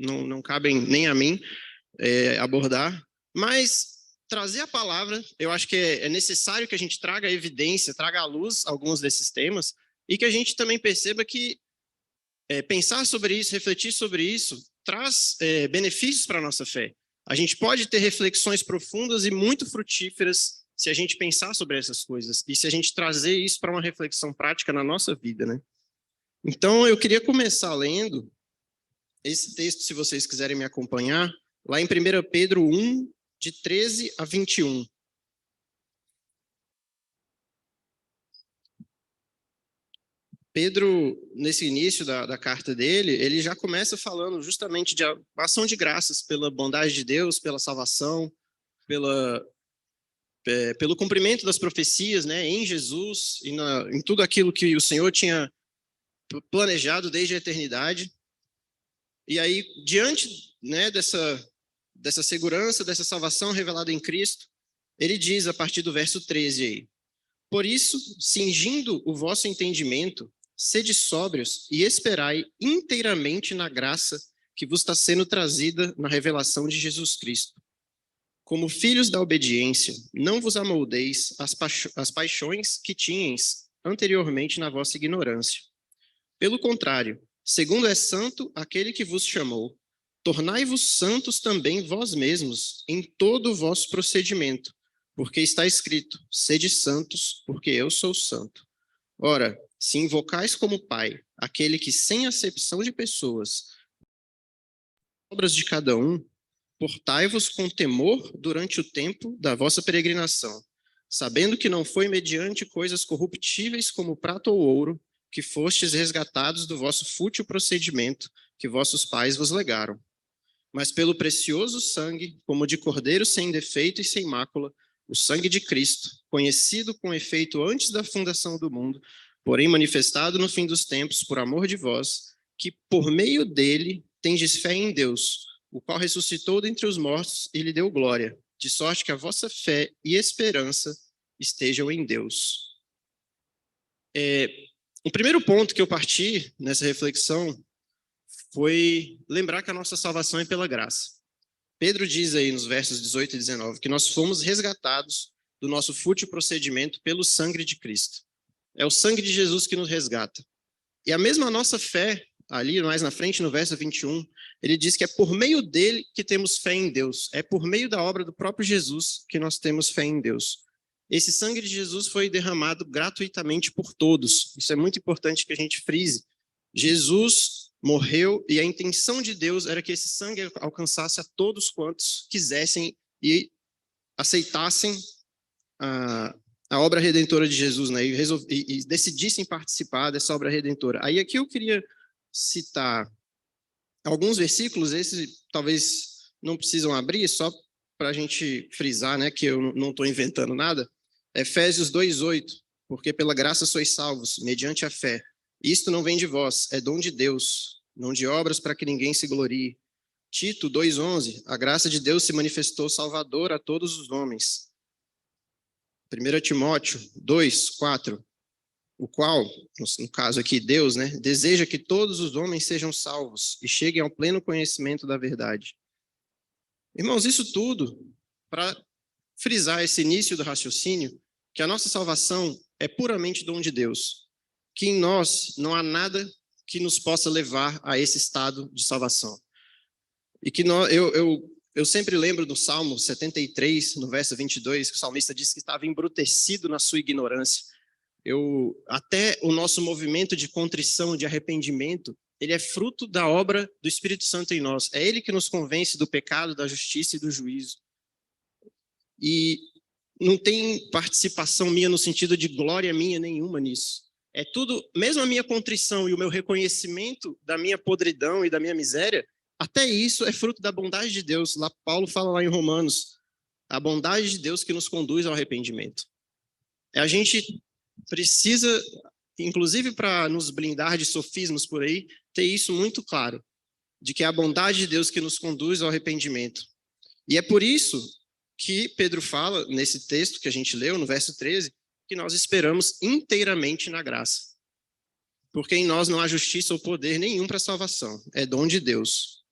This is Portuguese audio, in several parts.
não cabem nem a mim abordar, mas trazer a palavra, eu acho que é necessário que a gente traga a evidência, traga à luz alguns desses temas, e que a gente também perceba que pensar sobre isso, refletir sobre isso, traz benefícios para a nossa fé. A gente pode ter reflexões profundas e muito frutíferas se a gente pensar sobre essas coisas, e se a gente trazer isso para uma reflexão prática na nossa vida, né? Então, eu queria começar lendo esse texto, se vocês quiserem me acompanhar, lá em 1 Pedro 1, de 13 a 21. Pedro, nesse início da carta dele, ele já começa falando justamente de ação de graças pela bondade de Deus, pela salvação, pelo cumprimento das profecias, né, em Jesus e em tudo aquilo que o Senhor tinha planejado desde a eternidade. E aí, diante, né, dessa segurança, dessa salvação revelada em Cristo, ele diz a partir do verso 13 aí: por isso, cingindo o vosso entendimento, sede sóbrios e esperai inteiramente na graça que vos está sendo trazida na revelação de Jesus Cristo. Como filhos da obediência, não vos amoldeis às paixões que tinhais anteriormente na vossa ignorância. Pelo contrário, segundo é santo aquele que vos chamou, tornai-vos santos também vós mesmos em todo o vosso procedimento, porque está escrito: sede santos, porque eu sou santo. Ora, se invocais como Pai aquele que, sem acepção de pessoas, obras de cada um, portai-vos com temor durante o tempo da vossa peregrinação, sabendo que não foi mediante coisas corruptíveis como prata ou ouro que fostes resgatados do vosso fútil procedimento que vossos pais vos legaram, mas pelo precioso sangue, como de cordeiro sem defeito e sem mácula, o sangue de Cristo, conhecido com efeito antes da fundação do mundo, porém manifestado no fim dos tempos por amor de vós, que por meio dele tendes fé em Deus, o qual ressuscitou dentre os mortos e lhe deu glória, de sorte que a vossa fé e esperança estejam em Deus. O primeiro ponto que eu parti nessa reflexão foi lembrar que a nossa salvação é pela graça. Pedro diz aí nos versos 18 e 19 que nós fomos resgatados do nosso fútil procedimento pelo sangue de Cristo. É o sangue de Jesus que nos resgata. E a mesma nossa fé, ali mais na frente, no verso 21, ele diz que é por meio dele que temos fé em Deus. É por meio da obra do próprio Jesus que nós temos fé em Deus. Esse sangue de Jesus foi derramado gratuitamente por todos. Isso é muito importante que a gente frise. Jesus morreu e a intenção de Deus era que esse sangue alcançasse a todos quantos quisessem e aceitassem a obra redentora de Jesus, né, e decidissem participar dessa obra redentora. Aí aqui eu queria citar alguns versículos, esses talvez não precisam abrir, só para a gente frisar, né, que eu não estou inventando nada. Efésios 2:8, porque pela graça sois salvos, mediante a fé. Isto não vem de vós, é dom de Deus, não de obras para que ninguém se glorie. Tito 2:11, a graça de Deus se manifestou salvador a todos os homens. 1 Timóteo 2:4, o qual, no caso aqui Deus, né, deseja que todos os homens sejam salvos e cheguem ao pleno conhecimento da verdade. Irmãos, isso tudo para frisar esse início do raciocínio, que a nossa salvação é puramente dom de Deus, que em nós não há nada que nos possa levar a esse estado de salvação. E que eu sempre lembro do Salmo 73, no verso 22, que o salmista disse que estava embrutecido na sua ignorância. Até o nosso movimento de contrição, de arrependimento, ele é fruto da obra do Espírito Santo em nós. É ele que nos convence do pecado, da justiça e do juízo. E não tem participação minha no sentido de glória minha nenhuma nisso. É tudo, mesmo a minha contrição e o meu reconhecimento da minha podridão e da minha miséria, até isso é fruto da bondade de Deus. Lá Paulo fala lá em Romanos, a bondade de Deus que nos conduz ao arrependimento. A gente precisa, inclusive para nos blindar de sofismos por aí, ter isso muito claro, de que é a bondade de Deus que nos conduz ao arrependimento. E é por isso que Pedro fala, nesse texto que a gente leu, no verso 13, que nós esperamos inteiramente na graça. Porque em nós não há justiça ou poder nenhum para a salvação, é dom de Deus.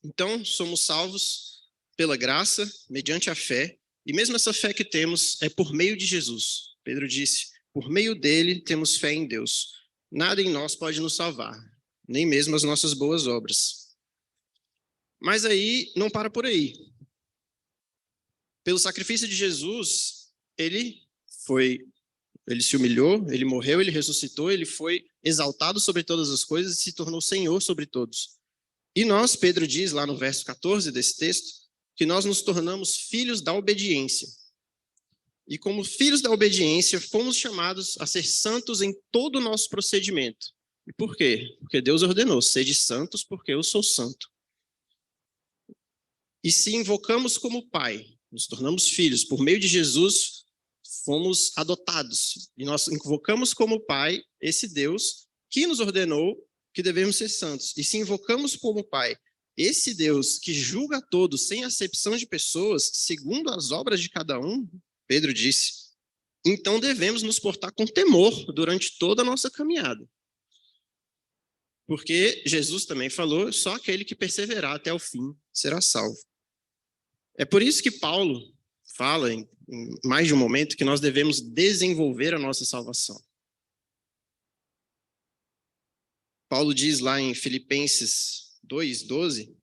Então, somos salvos pela graça, mediante a fé, e mesmo essa fé que temos é por meio de Jesus. Pedro disse, por meio dele temos fé em Deus. Nada em nós pode nos salvar, nem mesmo as nossas boas obras. Mas aí não para por aí. Pelo sacrifício de Jesus, ele se humilhou, ele morreu, ele ressuscitou, ele foi exaltado sobre todas as coisas e se tornou Senhor sobre todos. E nós, Pedro diz lá no verso 14 desse texto, que nós nos tornamos filhos da obediência. E como filhos da obediência, fomos chamados a ser santos em todo o nosso procedimento. E por quê? Porque Deus ordenou, sede santos porque eu sou santo. E se invocamos como Pai, nos tornamos filhos, por meio de Jesus, fomos adotados. E nós invocamos como Pai esse Deus que nos ordenou que devemos ser santos. E se invocamos como Pai esse Deus que julga a todos sem acepção de pessoas, segundo as obras de cada um, Pedro disse, então devemos nos portar com temor durante toda a nossa caminhada. Porque Jesus também falou, só aquele que perseverar até o fim será salvo. É por isso que Paulo fala em mais de um momento que nós devemos desenvolver a nossa salvação. Paulo diz lá em Filipenses 2:12,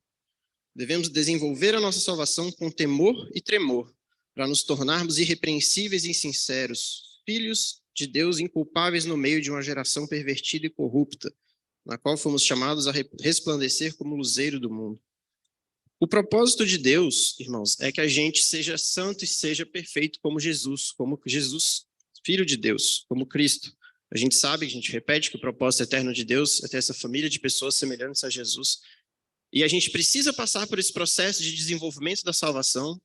devemos desenvolver a nossa salvação com temor e tremor, para nos tornarmos irrepreensíveis e sinceros, filhos de Deus inculpáveis no meio de uma geração pervertida e corrupta, na qual fomos chamados a resplandecer como luzeiro do mundo. O propósito de Deus, irmãos, é que a gente seja santo e seja perfeito como Jesus, Filho de Deus, como Cristo. A gente sabe, a gente repete que o propósito eterno de Deus é ter essa família de pessoas semelhantes a Jesus. E a gente precisa passar por esse processo de desenvolvimento da salvação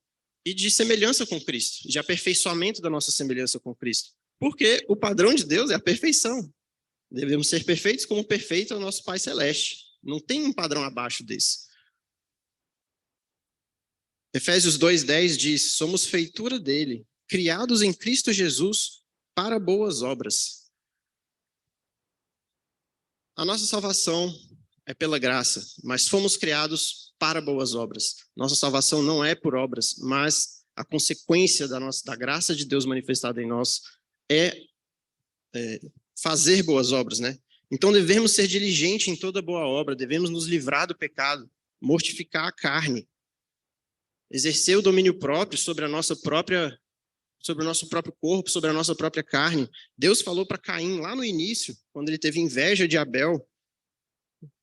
e de semelhança com Cristo, de aperfeiçoamento da nossa semelhança com Cristo. Porque o padrão de Deus é a perfeição. Devemos ser perfeitos como perfeito é o nosso Pai Celeste. Não tem um padrão abaixo desse. Efésios 2:10 diz, somos feitura dele, criados em Cristo Jesus para boas obras. A nossa salvação é pela graça, mas fomos criados para boas obras. Nossa salvação não é por obras, mas a consequência da graça de Deus manifestada em nós é fazer boas obras, né? Então devemos ser diligentes em toda boa obra, devemos nos livrar do pecado, mortificar a carne, exercer o domínio próprio sobre o nosso próprio corpo, sobre a nossa própria carne. Deus falou para Caim lá no início, quando ele teve inveja de Abel,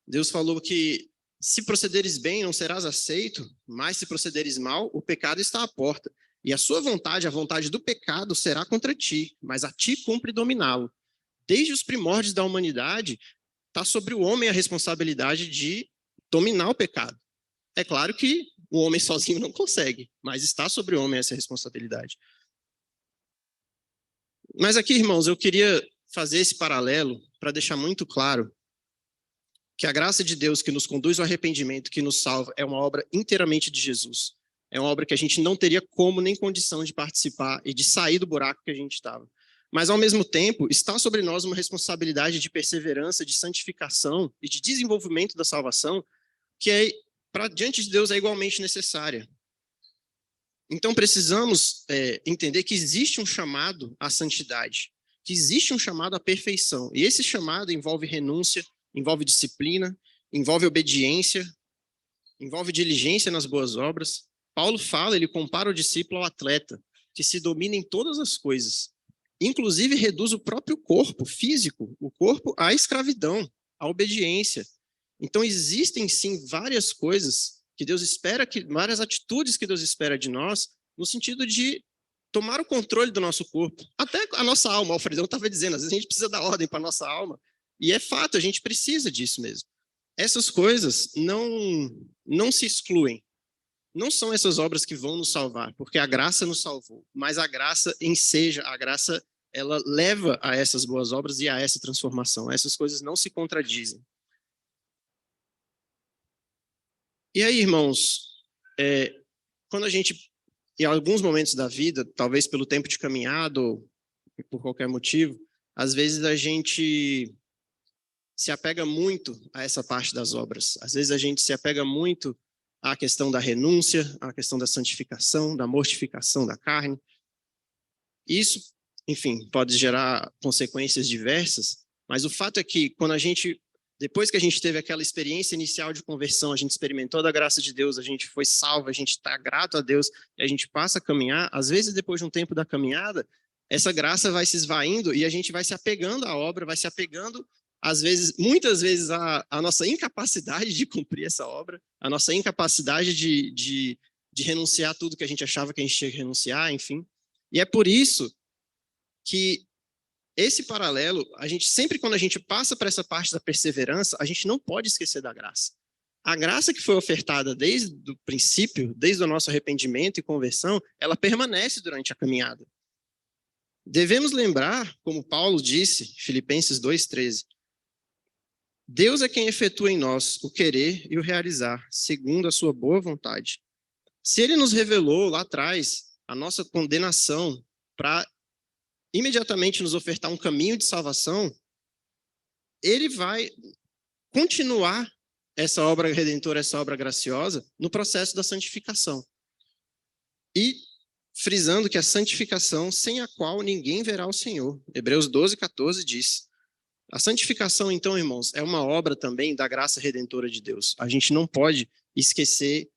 Deus falou que se procederes bem, não serás aceito, mas se procederes mal, o pecado está à porta. E a sua vontade, a vontade do pecado, será contra ti, mas a ti cumpre dominá-lo. Desde os primórdios da humanidade, está sobre o homem a responsabilidade de dominar o pecado. É claro que o homem sozinho não consegue, mas está sobre o homem essa responsabilidade. Mas aqui, irmãos, eu queria fazer esse paralelo para deixar muito claro que a graça de Deus que nos conduz ao arrependimento, que nos salva, é uma obra inteiramente de Jesus. É uma obra que a gente não teria como nem condição de participar e de sair do buraco que a gente estava. Mas, ao mesmo tempo, está sobre nós uma responsabilidade de perseverança, de santificação e de desenvolvimento da salvação, que diante de Deus é igualmente necessária. Então, precisamos entender que existe um chamado à santidade, que existe um chamado à perfeição. E esse chamado envolve renúncia, envolve disciplina, envolve obediência, envolve diligência nas boas obras. Paulo fala, ele compara o discípulo ao atleta, que se domina em todas as coisas. Inclusive, reduz o próprio corpo físico, o corpo à escravidão, à obediência. Então, existem, sim, várias coisas que Deus espera, várias atitudes que Deus espera de nós, no sentido de tomar o controle do nosso corpo. Até a nossa alma, o Alfredão estava dizendo, às vezes a gente precisa dar ordem para a nossa alma, e é fato, a gente precisa disso mesmo. Essas coisas não se excluem. Não são essas obras que vão nos salvar, porque a graça nos salvou, mas a graça enseja, a graça ela leva a essas boas obras e a essa transformação. Essas coisas não se contradizem. E aí, irmãos, quando a gente, em alguns momentos da vida, talvez pelo tempo de caminhada ou por qualquer motivo, às vezes a gente se apega muito a essa parte das obras. Às vezes a gente se apega muito há a questão da renúncia, há a questão da santificação, da mortificação da carne. Isso, enfim, pode gerar consequências diversas, mas o fato é que depois que a gente teve aquela experiência inicial de conversão, a gente experimentou da graça de Deus, a gente foi salvo, a gente está grato a Deus, e a gente passa a caminhar, às vezes depois de um tempo da caminhada, essa graça vai se esvaindo e a gente vai se apegando à obra, vai se apegando, às vezes, muitas vezes, à nossa incapacidade de cumprir essa obra, a nossa incapacidade de renunciar a tudo que a gente achava que a gente tinha que renunciar, enfim. E é por isso que esse paralelo, sempre quando a gente passa para essa parte da perseverança, a gente não pode esquecer da graça. A graça que foi ofertada desde o princípio, desde o nosso arrependimento e conversão, ela permanece durante a caminhada. Devemos lembrar, como Paulo disse, Filipenses 2,13, Deus é quem efetua em nós o querer e o realizar, segundo a sua boa vontade. Se ele nos revelou lá atrás a nossa condenação para imediatamente nos ofertar um caminho de salvação, ele vai continuar essa obra redentora, essa obra graciosa, no processo da santificação. E frisando que a santificação, sem a qual ninguém verá o Senhor. Hebreus 12,14 diz. A santificação, então, irmãos, é uma obra também da graça redentora de Deus. A gente não pode esquecer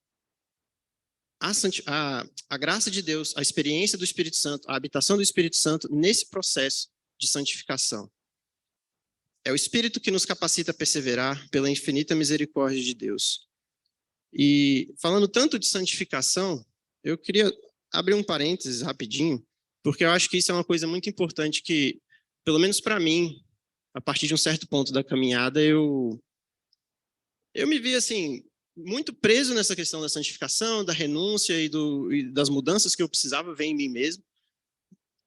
a graça de Deus, a experiência do Espírito Santo, a habitação do Espírito Santo nesse processo de santificação. É o Espírito que nos capacita a perseverar pela infinita misericórdia de Deus. E falando tanto de santificação, eu queria abrir um parênteses rapidinho, porque eu acho que isso é uma coisa muito importante que, pelo menos para mim, a partir de um certo ponto da caminhada, eu me vi assim, muito preso nessa questão da santificação, da renúncia e das mudanças que eu precisava ver em mim mesmo,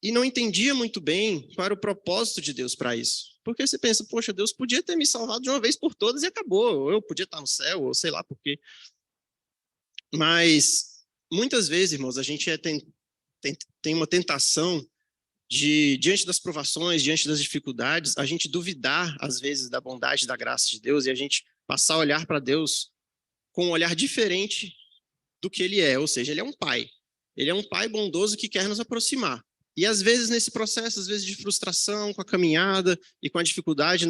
e não entendia muito bem qual era o propósito de Deus para isso. Porque você pensa, poxa, Deus podia ter me salvado de uma vez por todas e acabou, ou eu podia estar no céu, ou sei lá por quê. Mas, muitas vezes, irmãos, a gente tem uma tentação de, diante das provações, diante das dificuldades, a gente duvidar, às vezes, da bondade, da graça de Deus, e a gente passar a olhar para Deus com um olhar diferente do que ele é, ou seja, ele é um pai. Ele é um pai bondoso que quer nos aproximar. E às vezes nesse processo, às vezes de frustração com a caminhada e com a dificuldade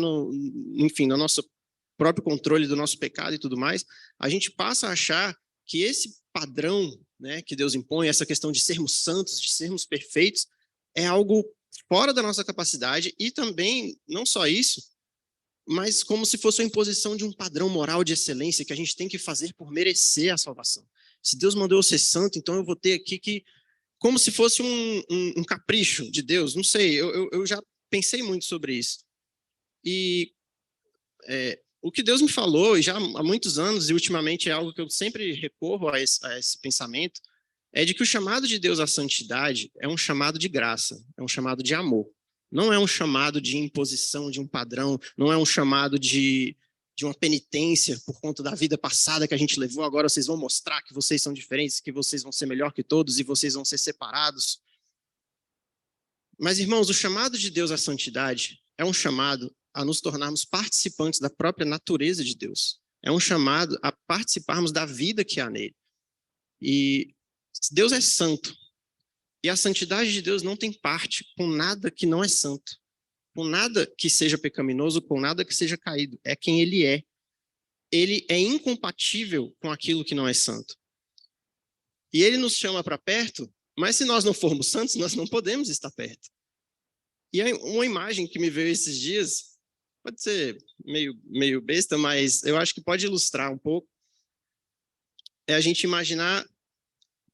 enfim, no nosso próprio controle do nosso pecado e tudo mais, a gente passa a achar que esse padrão, né, que Deus impõe, essa questão de sermos santos, de sermos perfeitos, é algo fora da nossa capacidade e também, não só isso, mas como se fosse uma imposição de um padrão moral de excelência que a gente tem que fazer por merecer a salvação. Se Deus mandou eu ser santo, então eu vou ter aqui que... Como se fosse um capricho de Deus, não sei, eu já pensei muito sobre isso. E o que Deus me falou, e já há muitos anos, e ultimamente é algo que eu sempre recorro a esse pensamento, é de que o chamado de Deus à santidade é um chamado de graça, é um chamado de amor. Não é um chamado de imposição de um padrão, não é um chamado de uma penitência por conta da vida passada que a gente levou, agora vocês vão mostrar que vocês são diferentes, que vocês vão ser melhor que todos e vocês vão ser separados. Mas, irmãos, o chamado de Deus à santidade é um chamado a nos tornarmos participantes da própria natureza de Deus. É um chamado a participarmos da vida que há nele. E Deus é santo. E a santidade de Deus não tem parte com nada que não é santo, com nada que seja pecaminoso, com nada que seja caído. É quem ele é. Ele é incompatível com aquilo que não é santo. E ele nos chama para perto, mas se nós não formos santos, nós não podemos estar perto. E uma imagem que me veio esses dias, pode ser meio besta, mas eu acho que pode ilustrar um pouco, é a gente imaginar,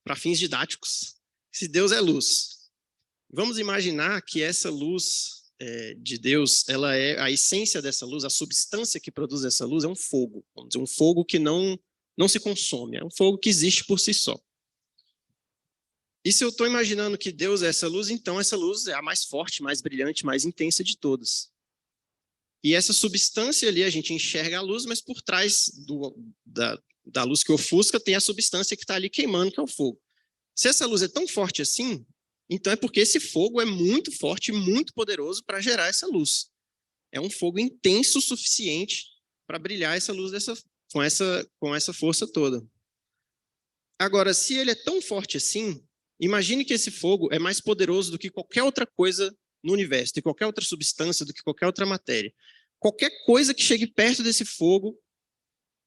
para fins didáticos, se Deus é luz. Vamos imaginar que essa luz de Deus, ela é a essência dessa luz, a substância que produz essa luz é um fogo. Vamos dizer, um fogo que não se consome, é um fogo que existe por si só. E se eu estou imaginando que Deus é essa luz, então essa luz é a mais forte, mais brilhante, mais intensa de todas. E essa substância ali, a gente enxerga a luz, mas por trás da luz que ofusca tem a substância que está ali queimando, que é o fogo. Se essa luz é tão forte assim, então é porque esse fogo é muito forte e muito poderoso para gerar essa luz. É um fogo intenso o suficiente para brilhar essa luz com essa força toda. Agora, se ele é tão forte assim, imagine que esse fogo é mais poderoso do que qualquer outra coisa no universo, de qualquer outra substância, do que qualquer outra matéria. Qualquer coisa que chegue perto desse fogo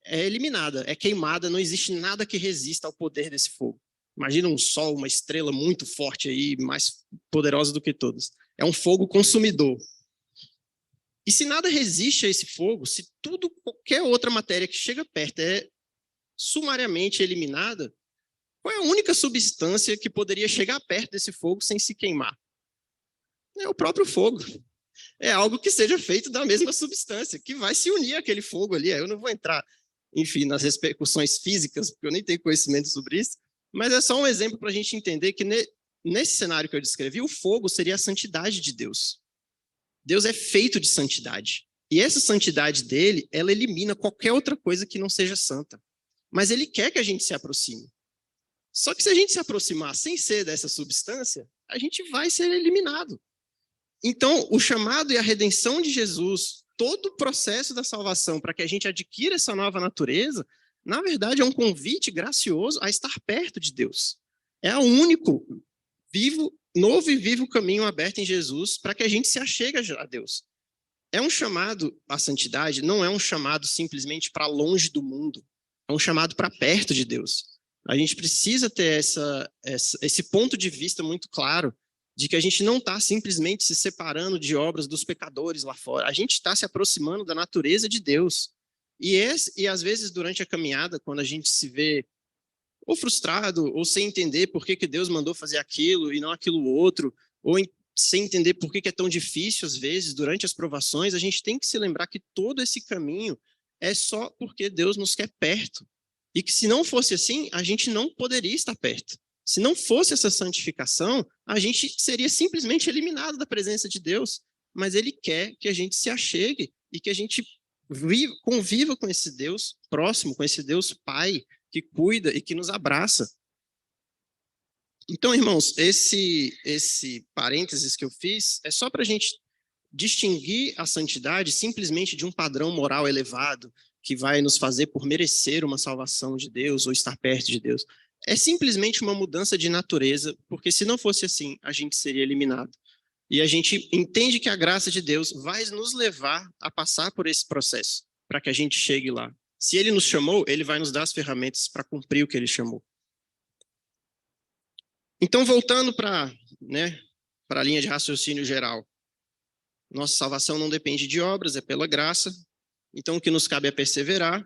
é eliminada, é queimada, não existe nada que resista ao poder desse fogo. Imagina um sol, uma estrela muito forte aí, mais poderosa do que todas. É um fogo consumidor. E se nada resiste a esse fogo, se tudo, qualquer outra matéria que chega perto é sumariamente eliminada, qual é a única substância que poderia chegar perto desse fogo sem se queimar? É o próprio fogo. É algo que seja feito da mesma substância, que vai se unir àquele fogo ali. Eu não vou entrar, enfim, nas repercussões físicas, porque eu nem tenho conhecimento sobre isso, mas é só um exemplo para a gente entender que nesse cenário que eu descrevi, o fogo seria a santidade de Deus. Deus é feito de santidade. E essa santidade dele, ela elimina qualquer outra coisa que não seja santa. Mas ele quer que a gente se aproxime. Só que se a gente se aproximar sem ser dessa substância, a gente vai ser eliminado. Então, o chamado e a redenção de Jesus, todo o processo da salvação para que a gente adquira essa nova natureza, na verdade é um convite gracioso a estar perto de Deus. É o único novo e vivo caminho aberto em Jesus para que a gente se achegue a Deus. É um chamado à santidade, não é um chamado simplesmente para longe do mundo, é um chamado para perto de Deus. A gente precisa ter esse ponto de vista muito claro, de que a gente não está simplesmente se separando de obras dos pecadores lá fora, a gente está se aproximando da natureza de Deus. E às vezes durante a caminhada, quando a gente se vê ou frustrado, ou sem entender por que Deus mandou fazer aquilo e não aquilo outro, ou sem entender por que é tão difícil às vezes durante as provações, a gente tem que se lembrar que todo esse caminho é só porque Deus nos quer perto. E que se não fosse assim, a gente não poderia estar perto. Se não fosse essa santificação, a gente seria simplesmente eliminado da presença de Deus. Mas Ele quer que a gente se achegue e que a gente conviva com esse Deus próximo, com esse Deus Pai, que cuida e que nos abraça. Então, irmãos, esse parênteses que eu fiz é só para a gente distinguir a santidade simplesmente de um padrão moral elevado que vai nos fazer por merecer uma salvação de Deus ou estar perto de Deus. É simplesmente uma mudança de natureza, porque se não fosse assim, a gente seria eliminado. E a gente entende que a graça de Deus vai nos levar a passar por esse processo, para que a gente chegue lá. Se Ele nos chamou, Ele vai nos dar as ferramentas para cumprir o que Ele chamou. Então, voltando para a linha de raciocínio geral, nossa salvação não depende de obras, é pela graça. Então, o que nos cabe é perseverar,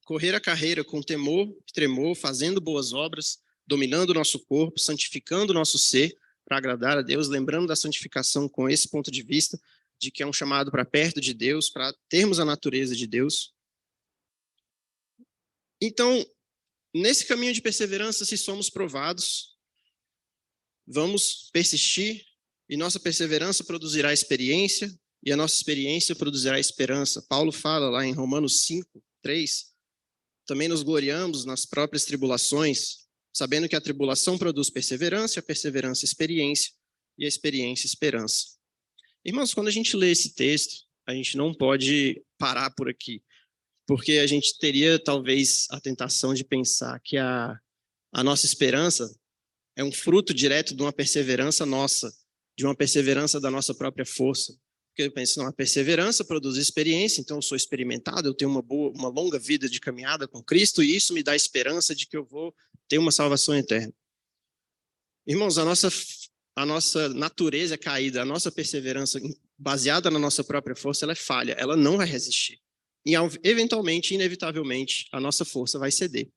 correr a carreira com temor e tremor, fazendo boas obras, dominando o nosso corpo, santificando o nosso ser para agradar a Deus, lembrando da santificação com esse ponto de vista, de que é um chamado para perto de Deus, para termos a natureza de Deus. Então, nesse caminho de perseverança, se somos provados, vamos persistir, e nossa perseverança produzirá experiência, e a nossa experiência produzirá esperança. Paulo fala lá em Romanos 5, 3, também nos gloriamos nas próprias tribulações, sabendo que a tribulação produz perseverança, a perseverança experiência, e a experiência esperança. Irmãos, quando a gente lê esse texto, a gente não pode parar por aqui, porque a gente teria talvez a tentação de pensar que a nossa esperança é um fruto direto de uma perseverança nossa, de uma perseverança da nossa própria força. Porque eu penso, não, a perseverança produz experiência, então eu sou experimentado, eu tenho uma longa vida de caminhada com Cristo, e isso me dá esperança de que eu vou ter uma salvação eterna. Irmãos, a nossa natureza é caída, a nossa perseverança baseada na nossa própria força, ela é falha, ela não vai resistir. E eventualmente, inevitavelmente, a nossa força vai ceder.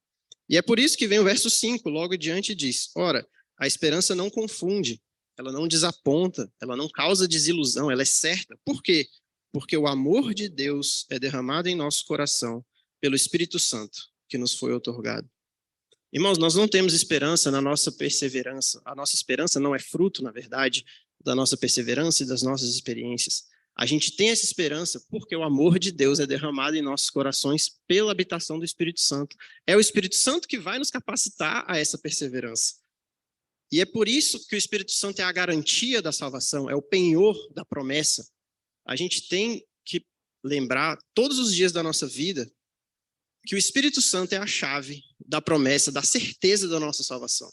E é por isso que vem o verso 5, logo adiante diz, ora, a esperança não confunde, ela não desaponta, ela não causa desilusão, ela é certa. Por quê? Porque o amor de Deus é derramado em nosso coração pelo Espírito Santo que nos foi outorgado. Irmãos, nós não temos esperança na nossa perseverança. A nossa esperança não é fruto, na verdade, da nossa perseverança e das nossas experiências. A gente tem essa esperança porque o amor de Deus é derramado em nossos corações pela habitação do Espírito Santo. É o Espírito Santo que vai nos capacitar a essa perseverança. E é por isso que o Espírito Santo é a garantia da salvação, é o penhor da promessa. A gente tem que lembrar todos os dias da nossa vida que o Espírito Santo é a chave da promessa, da certeza da nossa salvação.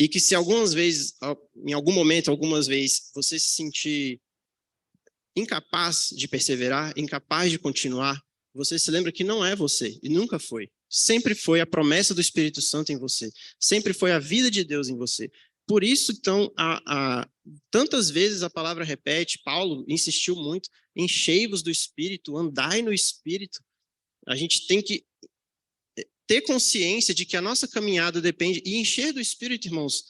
E que se algumas vezes, em algum momento, algumas vezes, você se sentir incapaz de perseverar, incapaz de continuar, você se lembra que não é você, e nunca foi. Sempre foi a promessa do Espírito Santo em você. Sempre foi a vida de Deus em você. Por isso, então, tantas vezes a palavra repete, Paulo insistiu muito, enchei-vos do Espírito, andai no Espírito. A gente tem que ter consciência de que a nossa caminhada depende, e encher do Espírito, irmãos,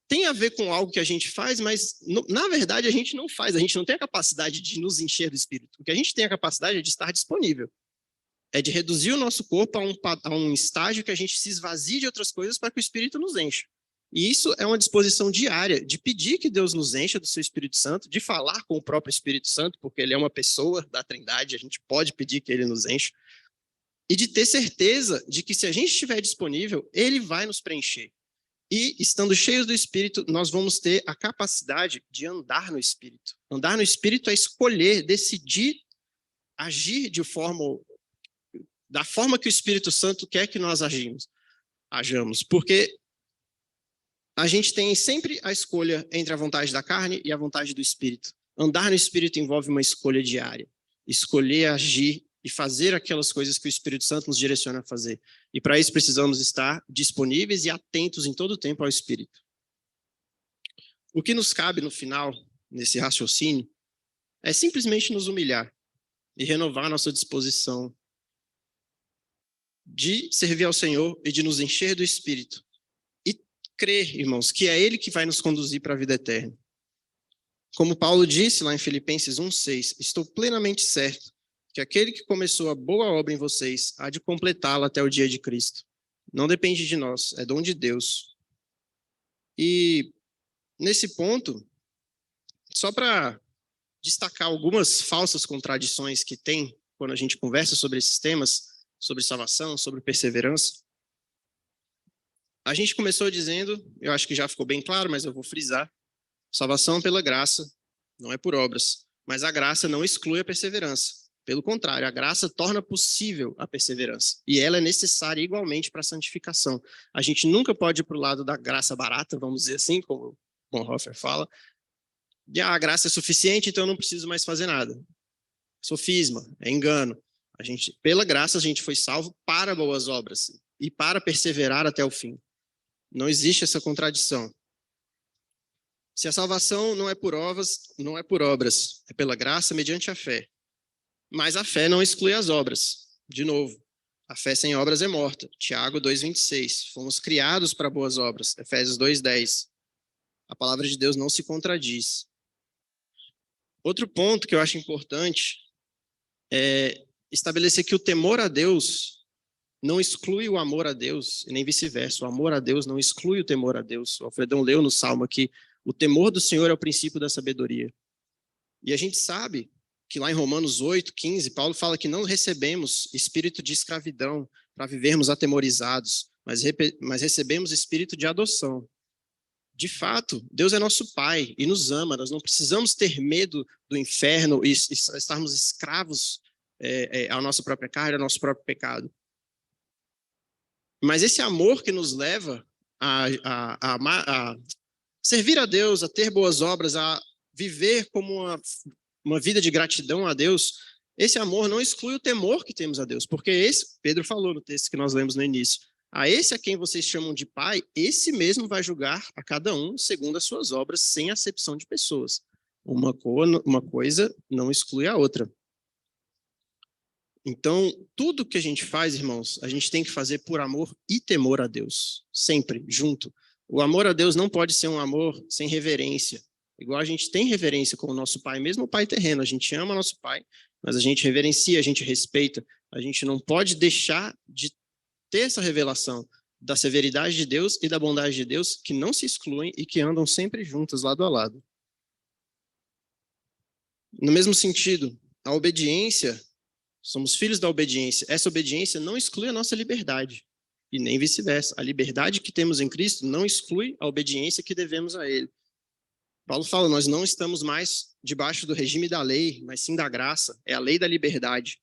tem a ver com algo que a gente faz, mas na verdade a gente não faz, a gente não tem a capacidade de nos encher do Espírito. O que a gente tem a capacidade é de estar disponível, é de reduzir o nosso corpo a um estágio que a gente se esvazie de outras coisas para que o Espírito nos encha. E isso é uma disposição diária, de pedir que Deus nos encha do seu Espírito Santo, de falar com o próprio Espírito Santo, porque ele é uma pessoa da Trindade, a gente pode pedir que ele nos encha, e de ter certeza de que se a gente estiver disponível, ele vai nos preencher. E, estando cheios do Espírito, nós vamos ter a capacidade de andar no Espírito. Andar no Espírito é escolher, decidir, agir da forma que o Espírito Santo quer que nós hajamos. Porque a gente tem sempre a escolha entre a vontade da carne e a vontade do Espírito. Andar no Espírito envolve uma escolha diária. Escolher agir e fazer aquelas coisas que o Espírito Santo nos direciona a fazer. E para isso precisamos estar disponíveis e atentos em todo o tempo ao Espírito. O que nos cabe no final, nesse raciocínio, é simplesmente nos humilhar e renovar nossa disposição de servir ao Senhor e de nos encher do Espírito. E crer, irmãos, que é Ele que vai nos conduzir para a vida eterna. Como Paulo disse lá em Filipenses 1:6, estou plenamente certo que aquele que começou a boa obra em vocês há de completá-la até o dia de Cristo. Não depende de nós, é dom de Deus. E nesse ponto, só para destacar algumas falsas contradições que tem quando a gente conversa sobre esses temas, sobre salvação, sobre perseverança, a gente começou dizendo, eu acho que já ficou bem claro, mas eu vou frisar, salvação pela graça, não é por obras, mas a graça não exclui a perseverança. Pelo contrário, a graça torna possível a perseverança. E ela é necessária igualmente para a santificação. A gente nunca pode ir para o lado da graça barata, vamos dizer assim, como Bonhoeffer fala. E a graça é suficiente, então eu não preciso mais fazer nada. Sofisma, é engano. Pela graça a gente foi salvo para boas obras e para perseverar até o fim. Não existe essa contradição. Se a salvação não é por obras, é pela graça mediante a fé. Mas a fé não exclui as obras. De novo, a fé sem obras é morta. Tiago 2:26. Fomos criados para boas obras. Efésios 2:10. A palavra de Deus não se contradiz. Outro ponto que eu acho importante é estabelecer que o temor a Deus não exclui o amor a Deus, e nem vice-versa. O amor a Deus não exclui o temor a Deus. O Alfredão leu no Salmo aqui, o temor do Senhor é o princípio da sabedoria. E a gente sabe que lá em Romanos 8:15, Paulo fala que não recebemos espírito de escravidão para vivermos atemorizados, mas recebemos espírito de adoção. De fato, Deus é nosso Pai e nos ama, nós não precisamos ter medo do inferno e estarmos escravos à nossa própria carne, ao nosso próprio pecado. Mas esse amor que nos leva a servir a Deus, a ter boas obras, a viver como uma vida de gratidão a Deus, esse amor não exclui o temor que temos a Deus, porque Pedro falou no texto que nós lemos no início, a esse a quem vocês chamam de pai, esse mesmo vai julgar a cada um segundo as suas obras, sem acepção de pessoas. Uma coisa não exclui a outra. Então, tudo que a gente faz, irmãos, a gente tem que fazer por amor e temor a Deus, sempre, junto. O amor a Deus não pode ser um amor sem reverência. Igual a gente tem reverência com o nosso pai, mesmo o pai terreno, a gente ama nosso pai, mas a gente reverencia, a gente respeita, a gente não pode deixar de ter essa revelação da severidade de Deus e da bondade de Deus, que não se excluem e que andam sempre juntas, lado a lado. No mesmo sentido, a obediência, somos filhos da obediência, essa obediência não exclui a nossa liberdade, e nem vice-versa. A liberdade que temos em Cristo não exclui a obediência que devemos a Ele. Paulo fala, nós não estamos mais debaixo do regime da lei, mas sim da graça, é a lei da liberdade.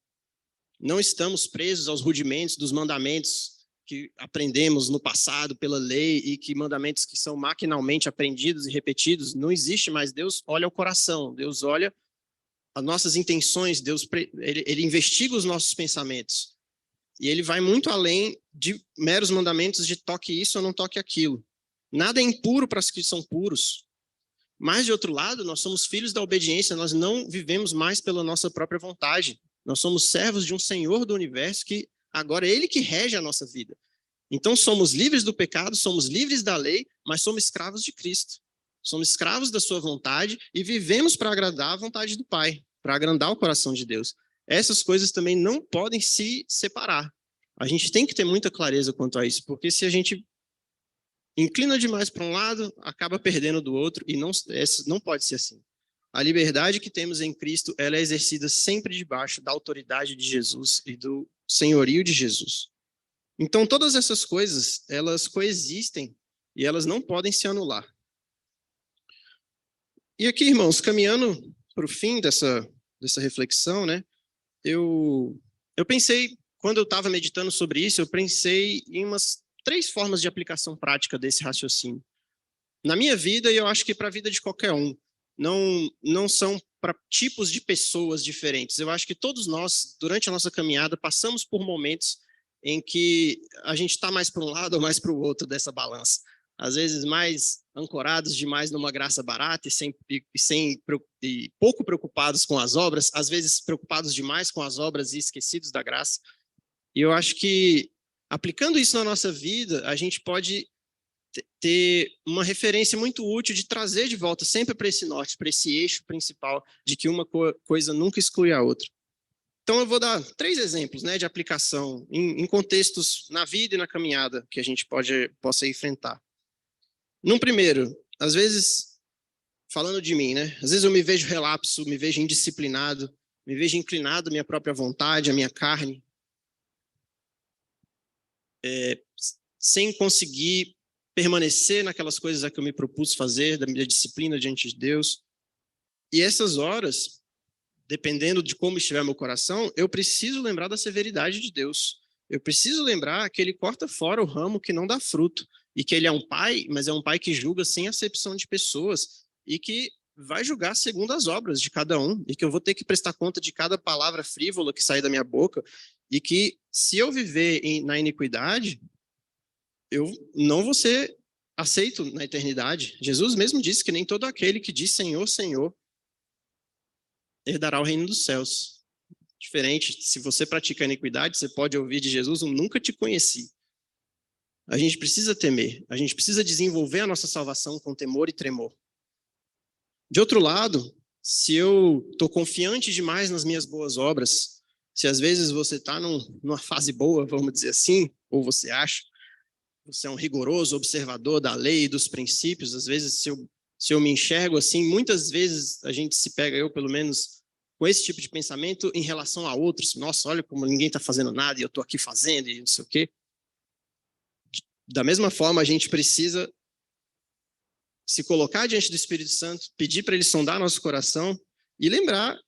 Não estamos presos aos rudimentos dos mandamentos que aprendemos no passado pela lei e que mandamentos que são maquinalmente aprendidos e repetidos. Não existe mais. Deus olha o coração, Deus olha as nossas intenções, Deus ele investiga os nossos pensamentos. E ele vai muito além de meros mandamentos de toque isso ou não toque aquilo. Nada é impuro para os que são puros. Mas, de outro lado, nós somos filhos da obediência, nós não vivemos mais pela nossa própria vontade. Nós somos servos de um Senhor do universo que agora é Ele que rege a nossa vida. Então, somos livres do pecado, somos livres da lei, mas somos escravos de Cristo. Somos escravos da sua vontade e vivemos para agradar a vontade do Pai, para agrandar o coração de Deus. Essas coisas também não podem se separar. A gente tem que ter muita clareza quanto a isso, porque se a gente inclina demais para um lado, acaba perdendo do outro, e não pode ser assim. A liberdade que temos em Cristo, ela é exercida sempre debaixo da autoridade de Jesus e do senhorio de Jesus. Então, todas essas coisas, elas coexistem e elas não podem se anular. E aqui, irmãos, caminhando para o fim dessa reflexão, né, eu pensei, quando eu estava meditando sobre isso, eu pensei em umas 3 formas de aplicação prática desse raciocínio. Na minha vida, e eu acho que para a vida de qualquer um, não são para tipos de pessoas diferentes. Eu acho que todos nós, durante a nossa caminhada, passamos por momentos em que a gente está mais para um lado ou mais para o outro dessa balança. Às vezes mais ancorados demais numa graça barata e pouco preocupados com as obras, às vezes preocupados demais com as obras e esquecidos da graça. E eu acho que, aplicando isso na nossa vida, a gente pode ter uma referência muito útil de trazer de volta sempre para esse norte, para esse eixo principal, de que uma coisa nunca exclui a outra. Então, eu vou dar 3 exemplos, né, de aplicação em contextos na vida e na caminhada que a gente possa enfrentar. Num primeiro, às vezes, falando de mim, né, às vezes eu me vejo relapso, me vejo indisciplinado, me vejo inclinado à minha própria vontade, à minha carne, sem conseguir permanecer naquelas coisas a que eu me propus fazer, da minha disciplina diante de Deus. E essas horas, dependendo de como estiver meu coração, eu preciso lembrar da severidade de Deus. Eu preciso lembrar que Ele corta fora o ramo que não dá fruto. E que Ele é um pai, mas é um pai que julga sem acepção de pessoas. E que vai julgar segundo as obras de cada um. E que eu vou ter que prestar conta de cada palavra frívola que sair da minha boca. E que, se eu viver na iniquidade, eu não vou ser aceito na eternidade. Jesus mesmo disse que nem todo aquele que diz Senhor, Senhor, herdará o reino dos céus. Diferente, se você pratica a iniquidade, você pode ouvir de Jesus, eu nunca te conheci. A gente precisa temer, a gente precisa desenvolver a nossa salvação com temor e tremor. De outro lado, se eu estou confiante demais nas minhas boas obras, se às vezes você está numa fase boa, vamos dizer assim, ou você acha, você é um rigoroso observador da lei e dos princípios, às vezes se eu me enxergo assim, muitas vezes a gente se pega, eu pelo menos, com esse tipo de pensamento em relação a outros. Nossa, olha como ninguém está fazendo nada e eu estou aqui fazendo e não sei o quê. Da mesma forma, a gente precisa se colocar diante do Espírito Santo, pedir para Ele sondar nosso coração e lembrar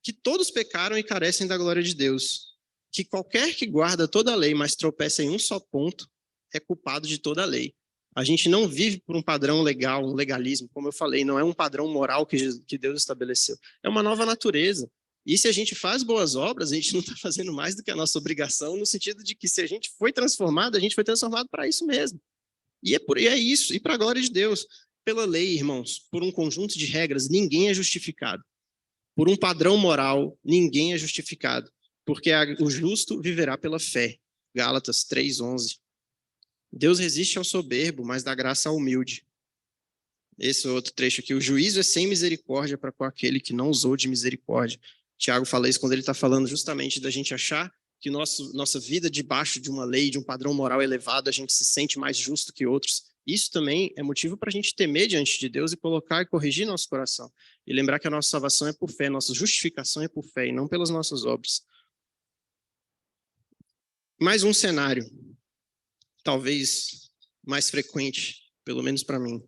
que todos pecaram e carecem da glória de Deus. Que qualquer que guarda toda a lei, mas tropeça em um só ponto, é culpado de toda a lei. A gente não vive por um padrão legal, um legalismo, como eu falei, não é um padrão moral que Deus estabeleceu. É uma nova natureza. E se a gente faz boas obras, a gente não está fazendo mais do que a nossa obrigação, no sentido de que se a gente foi transformado, a gente foi transformado para isso mesmo. E é isso, e para a glória de Deus. Pela lei, irmãos, por um conjunto de regras, ninguém é justificado. Por um padrão moral, ninguém é justificado. Porque o justo viverá pela fé. Gálatas 3:11. Deus resiste ao soberbo, mas dá graça ao humilde. Esse outro trecho aqui, o juízo é sem misericórdia para com aquele que não usou de misericórdia. Tiago fala isso quando ele está falando justamente da gente achar que nossa vida debaixo de uma lei, de um padrão moral elevado, a gente se sente mais justo que outros. Isso também é motivo para a gente temer diante de Deus e colocar e corrigir nosso coração. E lembrar que a nossa salvação é por fé, nossa justificação é por fé e não pelas nossas obras. Mais um cenário, talvez mais frequente, pelo menos para mim.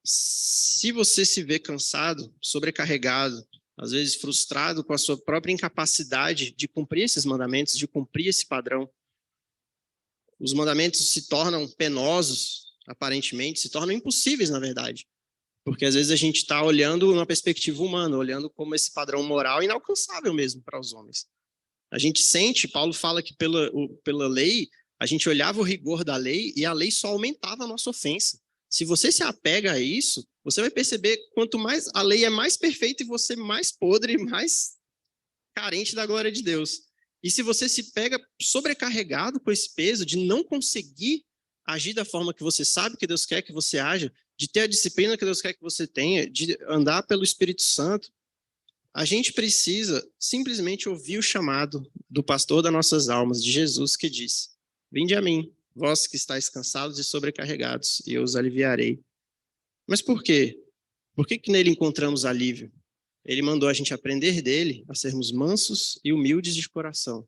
Se você se vê cansado, sobrecarregado, às vezes frustrado com a sua própria incapacidade de cumprir esses mandamentos, de cumprir esse padrão. Os mandamentos se tornam penosos, aparentemente, se tornam impossíveis, na verdade. Porque às vezes a gente está olhando uma perspectiva humana, olhando como esse padrão moral inalcançável mesmo para os homens. A gente sente, Paulo fala que pela lei, a gente olhava o rigor da lei e a lei só aumentava a nossa ofensa. Se você se apega a isso, você vai perceber que quanto mais a lei é mais perfeita e você mais podre, mais carente da glória de Deus. E se você se pega sobrecarregado com esse peso de não conseguir agir da forma que você sabe que Deus quer que você haja, de ter a disciplina que Deus quer que você tenha, de andar pelo Espírito Santo, a gente precisa simplesmente ouvir o chamado do pastor das nossas almas, de Jesus, que diz: vinde a mim, vós que estáis cansados e sobrecarregados, e eu os aliviarei. Mas por quê? Por que nele encontramos alívio? Ele mandou a gente aprender dele a sermos mansos e humildes de coração.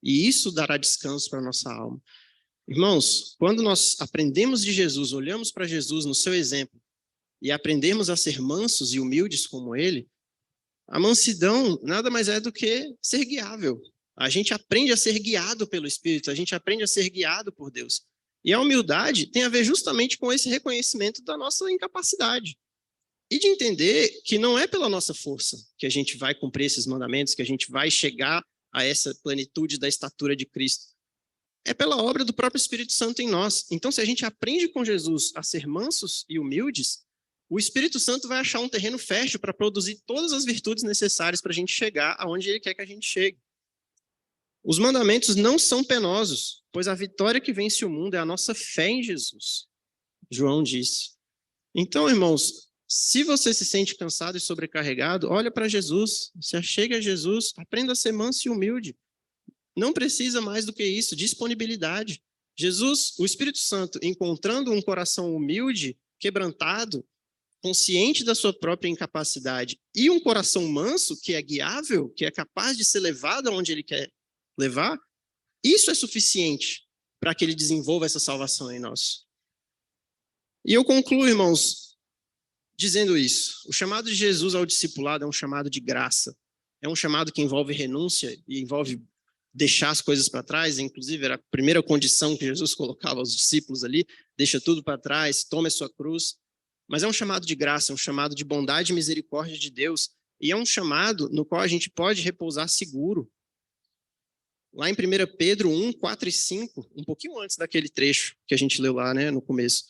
E isso dará descanso para a nossa alma. Irmãos, quando nós aprendemos de Jesus, olhamos para Jesus no seu exemplo, e aprendemos a ser mansos e humildes como ele, a mansidão nada mais é do que ser guiável. A gente aprende a ser guiado pelo Espírito, a gente aprende a ser guiado por Deus. E a humildade tem a ver justamente com esse reconhecimento da nossa incapacidade. E de entender que não é pela nossa força que a gente vai cumprir esses mandamentos, que a gente vai chegar a essa plenitude da estatura de Cristo. É pela obra do próprio Espírito Santo em nós. Então, se a gente aprende com Jesus a ser mansos e humildes, o Espírito Santo vai achar um terreno fértil para produzir todas as virtudes necessárias para a gente chegar aonde ele quer que a gente chegue. Os mandamentos não são penosos, pois a vitória que vence o mundo é a nossa fé em Jesus. João disse. Então, irmãos, se você se sente cansado e sobrecarregado, olha para Jesus, se achegue a Jesus, aprenda a ser manso e humilde. Não precisa mais do que isso, disponibilidade. Jesus, o Espírito Santo, encontrando um coração humilde, quebrantado, consciente da sua própria incapacidade, e um coração manso, que é guiável, que é capaz de ser levado aonde ele quer levar, isso é suficiente para que ele desenvolva essa salvação em nós. E eu concluo, irmãos, dizendo isso. O chamado de Jesus ao discipulado é um chamado de graça. É um chamado que envolve renúncia e envolve deixar as coisas para trás. Inclusive, era a primeira condição que Jesus colocava aos discípulos ali: deixa tudo para trás, tome a sua cruz. Mas é um chamado de graça, é um chamado de bondade e misericórdia de Deus. E é um chamado no qual a gente pode repousar seguro. Lá em 1 Pedro 1, 4 e 5, um pouquinho antes daquele trecho que a gente leu lá, né, no começo,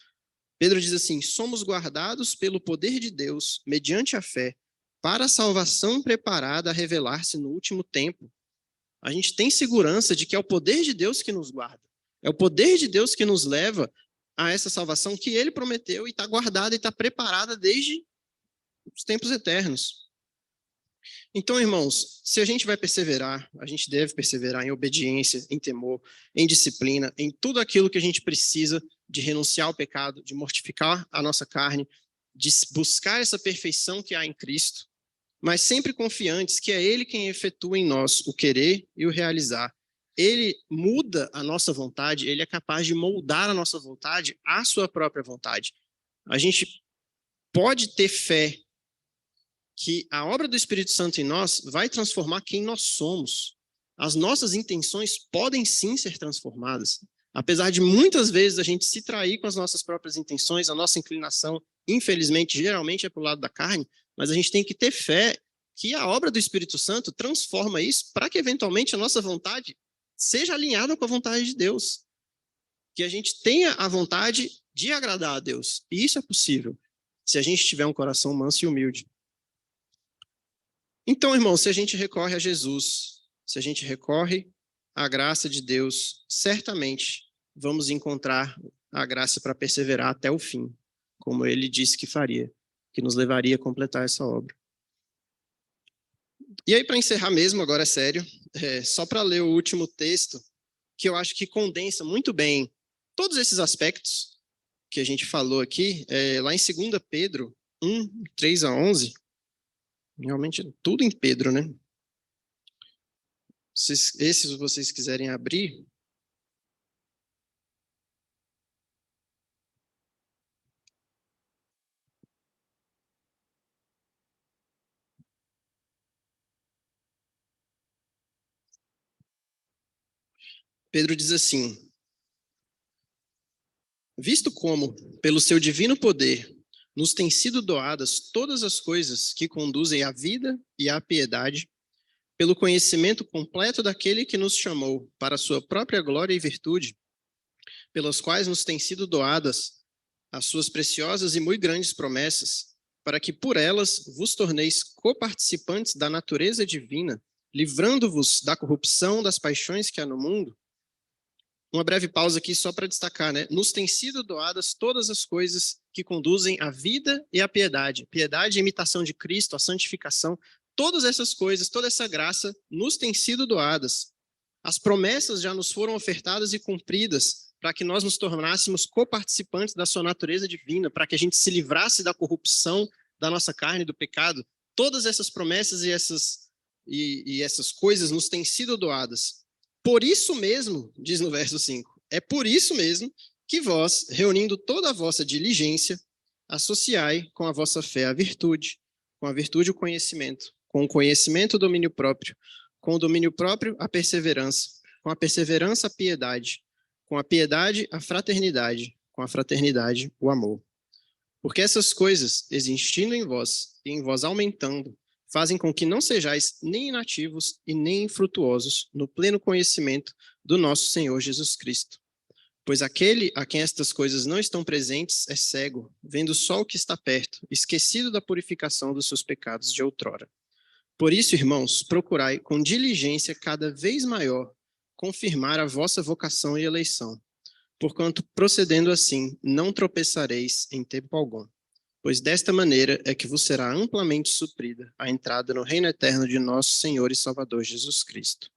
Pedro diz assim: somos guardados pelo poder de Deus, mediante a fé, para a salvação preparada a revelar-se no último tempo. A gente tem segurança de que é o poder de Deus que nos guarda. É o poder de Deus que nos leva a essa salvação que ele prometeu e está guardada e está preparada desde os tempos eternos. Então, irmãos, se a gente vai perseverar, a gente deve perseverar em obediência, em temor, em disciplina, em tudo aquilo que a gente precisa de renunciar ao pecado, de mortificar a nossa carne, de buscar essa perfeição que há em Cristo, mas sempre confiantes que é Ele quem efetua em nós o querer e o realizar. Ele muda a nossa vontade, Ele é capaz de moldar a nossa vontade à sua própria vontade. A gente pode ter fé que a obra do Espírito Santo em nós vai transformar quem nós somos. As nossas intenções podem sim ser transformadas. Apesar de muitas vezes a gente se trair com as nossas próprias intenções, a nossa inclinação, infelizmente, geralmente é para o lado da carne, mas a gente tem que ter fé que a obra do Espírito Santo transforma isso para que, eventualmente, a nossa vontade seja alinhada com a vontade de Deus. Que a gente tenha a vontade de agradar a Deus. E isso é possível se a gente tiver um coração manso e humilde. Então, irmão, se a gente recorre a Jesus, se a gente recorre à graça de Deus, certamente vamos encontrar a graça para perseverar até o fim, como ele disse que faria, que nos levaria a completar essa obra. E aí, para encerrar mesmo, agora é sério, só para ler o último texto, que eu acho que condensa muito bem todos esses aspectos que a gente falou aqui, lá em 2 Pedro 1, 3 a 11, realmente tudo em Pedro, né? Se vocês quiserem abrir. Pedro diz assim: visto como, pelo seu divino poder, nos têm sido doadas todas as coisas que conduzem à vida e à piedade, pelo conhecimento completo daquele que nos chamou para a sua própria glória e virtude, pelas quais nos têm sido doadas as suas preciosas e muito grandes promessas, para que por elas vos torneis coparticipantes da natureza divina, livrando-vos da corrupção das paixões que há no mundo. Uma breve pausa aqui só para destacar, né? Nos têm sido doadas todas as coisas que conduzem à vida e à piedade. Piedade, a imitação de Cristo, a santificação, todas essas coisas, toda essa graça nos têm sido doadas. As promessas já nos foram ofertadas e cumpridas para que nós nos tornássemos coparticipantes da sua natureza divina, para que a gente se livrasse da corrupção da nossa carne, do pecado. Todas essas promessas e essas coisas nos têm sido doadas. Por isso mesmo, diz no verso 5, é por isso mesmo que vós, reunindo toda a vossa diligência, associai com a vossa fé a virtude, com a virtude o conhecimento, com o conhecimento o domínio próprio, com o domínio próprio a perseverança, com a perseverança a piedade, com a piedade a fraternidade, com a fraternidade o amor. Porque essas coisas, existindo em vós e em vós aumentando, fazem com que não sejais nem inativos e nem infrutuosos no pleno conhecimento do nosso Senhor Jesus Cristo. Pois aquele a quem estas coisas não estão presentes é cego, vendo só o que está perto, esquecido da purificação dos seus pecados de outrora. Por isso, irmãos, procurai com diligência cada vez maior confirmar a vossa vocação e eleição, porquanto, procedendo assim, não tropeçareis em tempo algum. Pois desta maneira é que vos será amplamente suprida a entrada no reino eterno de nosso Senhor e Salvador Jesus Cristo.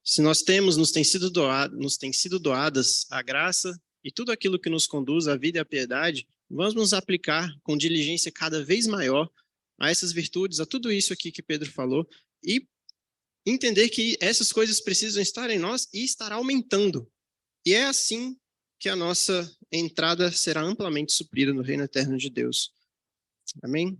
Se nós nos têm sido doadas a graça e tudo aquilo que nos conduz à vida e à piedade, vamos nos aplicar com diligência cada vez maior a essas virtudes, a tudo isso aqui que Pedro falou, e entender que essas coisas precisam estar em nós e estar aumentando. E é assim que a nossa entrada será amplamente suprida no reino eterno de Deus. Amém?